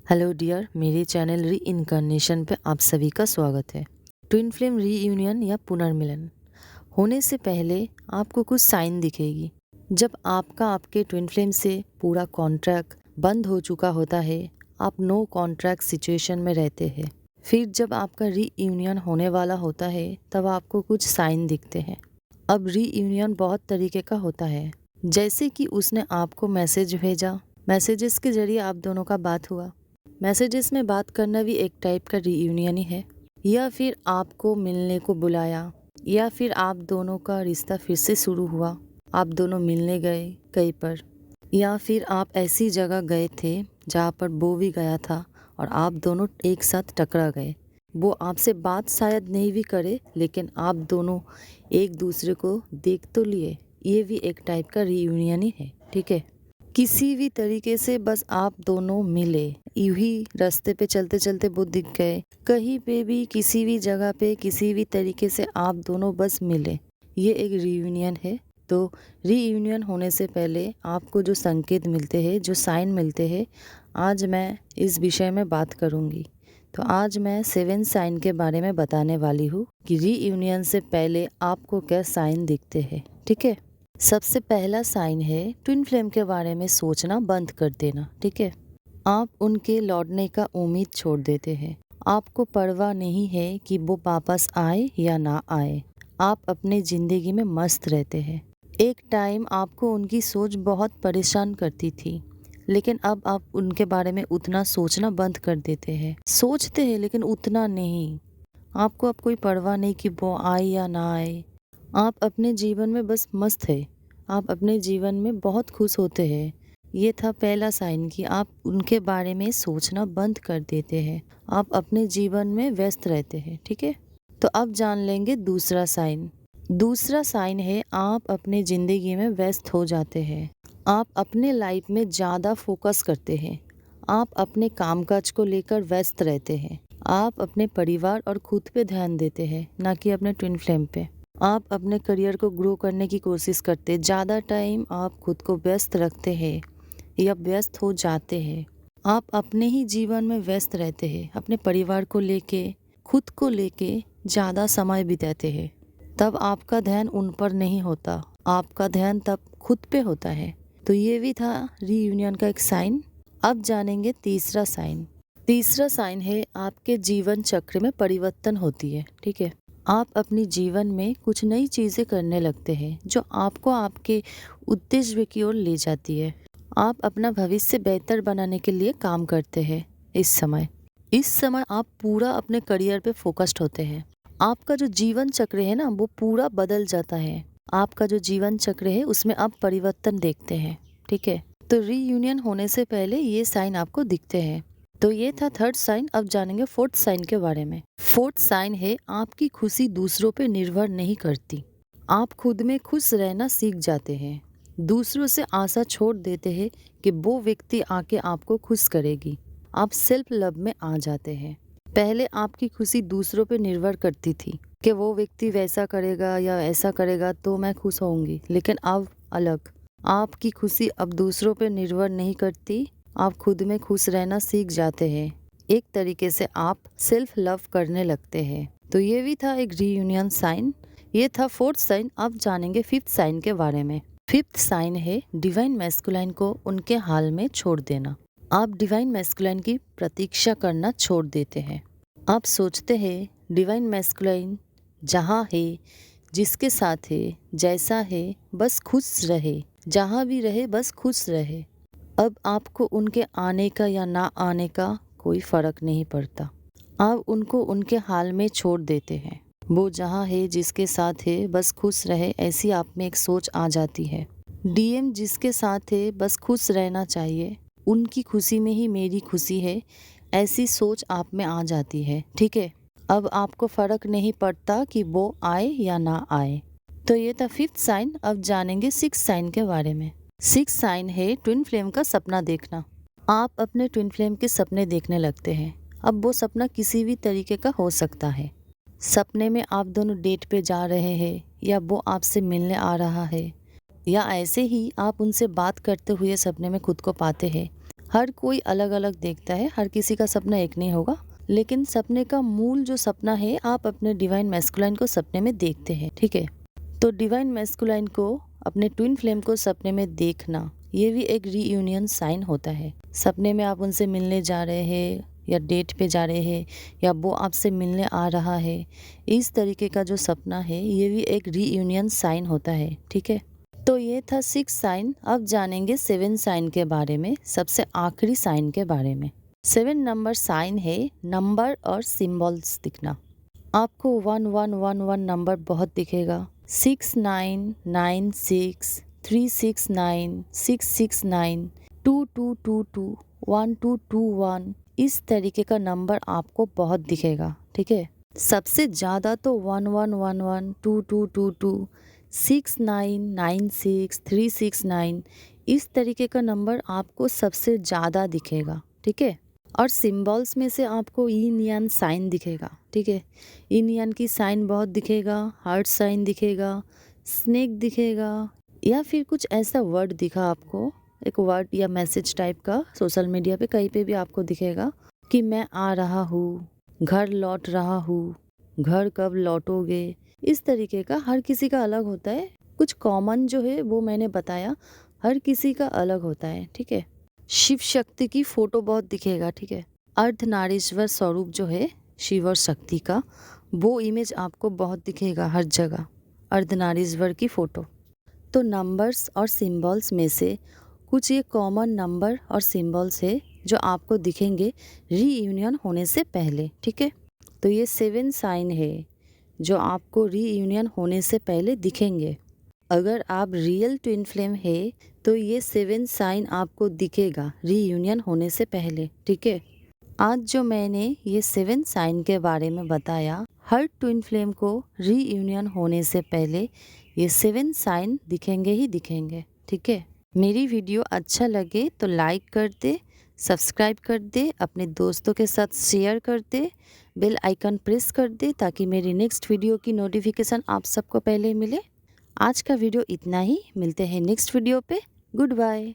Hello dear, मेरे channel री incarnation पे आप सभी का स्वागत है। ट्विन फ्लेम रीयूनियन या पुनर्मिलन होने से पहले आपको कुछ साइन दिखेगी। जब आपके ट्विन फ्लेम से पूरा कॉन्ट्रैक्ट बंद हो चुका होता है, आप नो कॉन्ट्रैक्ट सिचुएशन में रहते हैं। फिर जब आपका रीयूनियन होने वाला होता है तब आपको कुछ साइन दिखते हैं। अब रीयूनियन बहुत तरीके का होता है, जैसे कि उसने आपको मैसेज भेजा, मैसेजेस के जरिए आप दोनों का बात हुआ। मैसेजेस में बात करना भी एक टाइप का रीयूनियन ही है, या फिर आपको मिलने को बुलाया, या फिर आप दोनों का रिश्ता फिर से शुरू हुआ, आप दोनों मिलने गए कहीं पर, या फिर आप ऐसी जगह गए थे जहाँ पर वो भी गया था और आप दोनों एक साथ टकरा गए। वो आपसे बात शायद नहीं भी करे, लेकिन आप दोनों एक दूसरे को देख तो लिए। ये भी एक टाइप का रीयूनियन ही है, ठीक है। किसी भी तरीके से बस आप दोनों मिले, यूं ही रास्ते पे चलते चलते वो दिख गए, कहीं पे भी किसी भी जगह पे किसी भी तरीके से आप दोनों बस मिले, ये एक रीयूनियन है। तो रीयूनियन होने से पहले आपको जो संकेत मिलते हैं, जो साइन मिलते हैं, आज मैं इस विषय में बात करूँगी। तो आज मैं 7 साइन के बारे में बताने वाली हूँ कि रीयूनियन से पहले आपको क्या साइन दिखते हैं, ठीक है। सबसे पहला साइन है ट्विन फ्लेम के बारे में सोचना बंद कर देना, ठीक है। आप उनके लौटने का उम्मीद छोड़ देते हैं। आपको परवाह नहीं है कि वो वापस आए या ना आए। आप अपने ज़िंदगी में मस्त रहते हैं। एक टाइम आपको उनकी सोच बहुत परेशान करती थी, लेकिन अब आप उनके बारे में उतना सोचना बंद कर देते हैं। सोचते हैं लेकिन उतना नहीं। आपको अब कोई परवाह नहीं कि वो आए या ना आए। आप अपने जीवन में बस मस्त है। आप अपने जीवन में बहुत खुश होते हैं। ये था पहला साइन कि आप उनके बारे में सोचना बंद कर देते हैं। आप अपने जीवन में व्यस्त रहते हैं, ठीक है। तो अब जान लेंगे दूसरा साइन। दूसरा साइन है आप अपने ज़िंदगी में व्यस्त हो जाते हैं। आप अपने लाइफ में ज़्यादा फोकस करते हैं। आप अपने कामकाज को लेकर व्यस्त रहते हैं। आप अपने परिवार और खुद पे ध्यान देते हैं, ना कि अपने ट्विन फ्लेम पे। आप अपने करियर को ग्रो करने की कोशिश करते हैं। ज़्यादा टाइम आप खुद को व्यस्त रखते हैं या व्यस्त हो जाते हैं। आप अपने ही जीवन में व्यस्त रहते हैं। अपने परिवार को लेके, खुद को लेके ज़्यादा समय बिताते हैं। तब आपका ध्यान उन पर नहीं होता, आपका ध्यान तब खुद पे होता है। तो ये भी था रीयूनियन का एक साइन। अब जानेंगे तीसरा साइन। तीसरा साइन है आपके जीवन चक्र में परिवर्तन होती है, ठीक है। आप अपनी जीवन में कुछ नई चीज़ें करने लगते हैं जो आपको आपके उद्देश्य की ओर ले जाती है। आप अपना भविष्य बेहतर बनाने के लिए काम करते हैं। इस समय आप पूरा अपने करियर पे फोकस्ड होते हैं। आपका जो जीवन चक्र है ना, वो पूरा बदल जाता है। आपका जो जीवन चक्र है उसमें आप परिवर्तन देखते हैं, ठीक है। तो रीयूनियन होने से पहले ये साइन आपको दिखते हैं। तो ये था थर्ड साइन। अब जानेंगे फोर्थ साइन के बारे में। फोर्थ साइन है आपकी खुशी दूसरों पे निर्भर नहीं करती। आप खुद में खुश रहना सीख जाते हैं। दूसरों से आशा छोड़ देते हैं कि वो व्यक्ति आके आपको खुश करेगी। आप सेल्फ लव में आ जाते हैं। पहले आपकी खुशी दूसरों पे निर्भर करती थी कि वो व्यक्ति वैसा करेगा या ऐसा करेगा तो मैं खुश होऊंगी, लेकिन अब अलग। आपकी खुशी अब दूसरों पे निर्भर नहीं करती। आप खुद में खुश रहना सीख जाते हैं। एक तरीके से आप सेल्फ लव करने लगते हैं। तो ये भी था एक रीयूनियन साइन। ये था फोर्थ साइन। अब जानेंगे फिफ्थ साइन के बारे में। फिफ्थ साइन है डिवाइन मैस्कुलाइन को उनके हाल में छोड़ देना। आप डिवाइन मैस्कुलाइन की प्रतीक्षा करना छोड़ देते हैं। आप सोचते हैं डिवाइन मैस्कुलाइन जहाँ है, जिसके साथ है, जैसा है, बस खुश रहे, जहाँ भी रहे बस खुश रहे। अब आपको उनके आने का या ना आने का कोई फर्क नहीं पड़ता। आप उनको उनके हाल में छोड़ देते हैं। वो जहाँ है, जिसके साथ है, बस खुश रहे, ऐसी आप में एक सोच आ जाती है। डीएम जिसके साथ है बस खुश रहना चाहिए, उनकी खुशी में ही मेरी खुशी है, ऐसी सोच आप में आ जाती है, ठीक है। अब आपको फर्क नहीं पड़ता कि वो आए या ना आए। तो ये था फिफ्थ साइन। अब जानेंगे सिक्स साइन के बारे में। सिक्स साइन है ट्विन फ्लेम का सपना देखना। आप अपने ट्विन फ्लेम के सपने देखने लगते हैं। अब वो सपना किसी भी तरीके का हो सकता है। सपने में आप दोनों डेट पे जा रहे हैं, या वो आपसे मिलने आ रहा है, या ऐसे ही आप उनसे बात करते हुए सपने में खुद को पाते हैं। हर कोई अलग अलग देखता है, हर किसी का सपना एक नहीं होगा, लेकिन सपने का मूल जो सपना है आप अपने डिवाइन मैस्कुलाइन को सपने में देखते हैं, ठीक है। तो डिवाइन मैस्कुलाइन को, अपने ट्विन फ्लेम को सपने में देखना, ये भी एक रीयूनियन साइन होता है। सपने में आप उनसे मिलने जा रहे हैं या डेट पे जा रहे हैं या वो आपसे मिलने आ रहा है, इस तरीके का जो सपना है ये भी एक रीयूनियन साइन होता है, ठीक है। तो ये था 6 साइन। अब जानेंगे 7 साइन के बारे में, सबसे आखिरी साइन के बारे में। 7 नंबर साइन है नंबर और सिंबल्स दिखना। आपको 1111 नंबर बहुत दिखेगा, 6996, 369, 669, 2222, 1221, इस तरीके का नंबर आपको बहुत दिखेगा, ठीक है। सबसे ज़्यादा तो 1111, 2222, 6996, 369, इस तरीके का नंबर आपको सबसे ज़्यादा दिखेगा, ठीक है। और सिंबल्स में से आपको यिन यान साइन दिखेगा, ठीक है। यिन यान की साइन बहुत दिखेगा, हार्ट साइन दिखेगा, स्नेक दिखेगा, या फिर कुछ ऐसा वर्ड दिखा आपको, एक वर्ड या मैसेज टाइप का सोशल मीडिया पे कहीं पे भी आपको दिखेगा कि मैं आ रहा हूँ, घर लौट रहा हूँ, घर कब लौटोगे, इस तरीके का हर किसी का अलग होता है। कुछ कॉमन जो है वो मैंने बताया, हर किसी का अलग होता है, ठीक है। शिव शक्ति की फोटो बहुत दिखेगा, ठीक है। अर्धनारीश्वर स्वरूप जो है शिव और शक्ति का, वो इमेज आपको बहुत दिखेगा हर जगह, अर्धनारीश्वर की फोटो। तो नंबर्स और सिंबल्स में से कुछ ये कॉमन नंबर और सिंबल्स है जो आपको दिखेंगे रीयूनियन होने से पहले, ठीक है। तो ये 7 साइन है जो आपको रीयूनियन होने से पहले दिखेंगे। अगर आप रियल ट्विन फ्लेम है तो ये 7 साइन आपको दिखेगा रीयूनियन होने से पहले, ठीक है। आज जो मैंने ये 7 साइन के बारे में बताया, हर ट्विन फ्लेम को रीयूनियन होने से पहले ये 7 साइन दिखेंगे ही दिखेंगे, ठीक है। मेरी वीडियो अच्छा लगे तो लाइक कर दे, सब्सक्राइब कर दे, अपने दोस्तों के साथ शेयर कर दे, बेल आइकन प्रेस कर दे ताकि मेरी नेक्स्ट वीडियो की नोटिफिकेशन आप सबको पहले मिले। आज का वीडियो इतना ही, मिलते हैं नेक्स्ट वीडियो पे। Good bye.